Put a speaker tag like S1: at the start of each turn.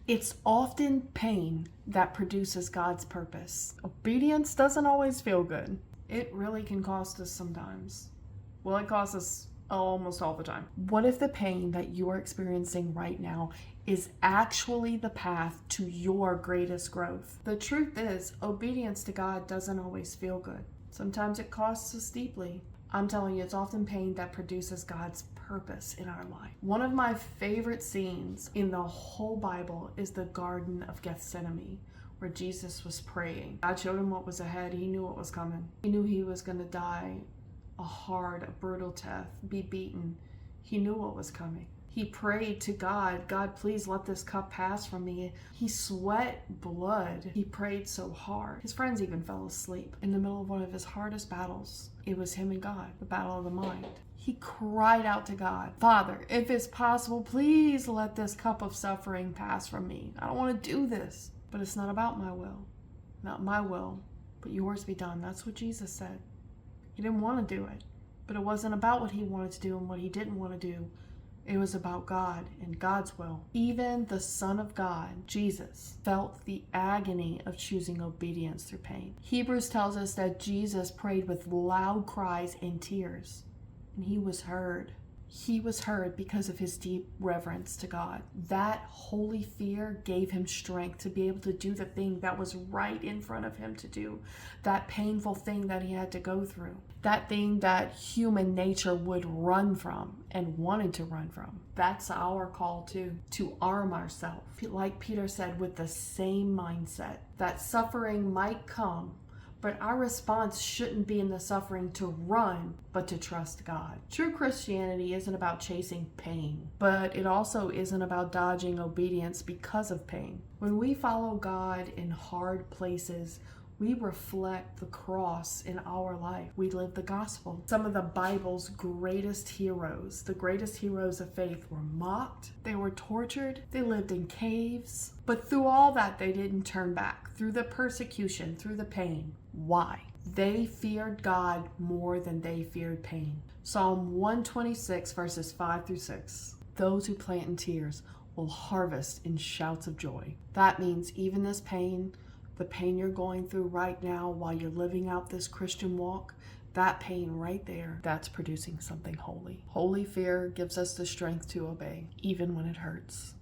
S1: It's often pain that produces God's purpose. Obedience doesn't always feel good. It really can cost us sometimes. Well, it costs us almost all the time. What if the pain that you are experiencing right now is actually the path to your greatest growth? The truth is, obedience to God doesn't always feel good. Sometimes it costs us deeply. I'm telling you, it's often pain that produces God's purpose in our life. One of my favorite scenes in the whole Bible is the Garden of Gethsemane, where Jesus was praying. God showed him what was ahead. He knew what was coming. He knew he was going to die a brutal death, be beaten. He knew what was coming. He prayed to God, God, please let this cup pass from me. He sweat blood. He prayed so hard. His friends even fell asleep in the middle of one of his hardest battles. It was him and God, the battle of the mind. He cried out to God, Father, if it's possible, please let this cup of suffering pass from me. I don't want to do this, but it's not about my will. Not my will, but yours be done. That's what Jesus said. He didn't want to do it, but it wasn't about what he wanted to do and what he didn't want to do. It was about God and God's will. Even the Son of God, Jesus, felt the agony of choosing obedience through pain. Hebrews tells us that Jesus prayed with loud cries and tears, and he was heard. He was heard because of his deep reverence to God. That holy fear gave him strength to be able to do the thing that was right in front of him to do. That painful thing that he had to go through. That thing that human nature would run from and wanted to run from. That's our call too, to arm ourselves. Like Peter said, with the same mindset. That suffering might come, but our response shouldn't be in the suffering to run, but to trust God. True Christianity isn't about chasing pain, but it also isn't about dodging obedience because of pain. When we follow God in hard places, we reflect the cross in our life. We live the gospel. Some of the Bible's greatest heroes, the greatest heroes of faith, were mocked. They were tortured. They lived in caves. But through all that, they didn't turn back. Through the persecution, through the pain. Why? They feared God more than they feared pain. Psalm 126, verses 5 through 6. Those who plant in tears will harvest in shouts of joy. That means even this pain, the pain you're going through right now while you're living out this Christian walk, that pain right there, that's producing something holy. Holy fear gives us the strength to obey, even when it hurts.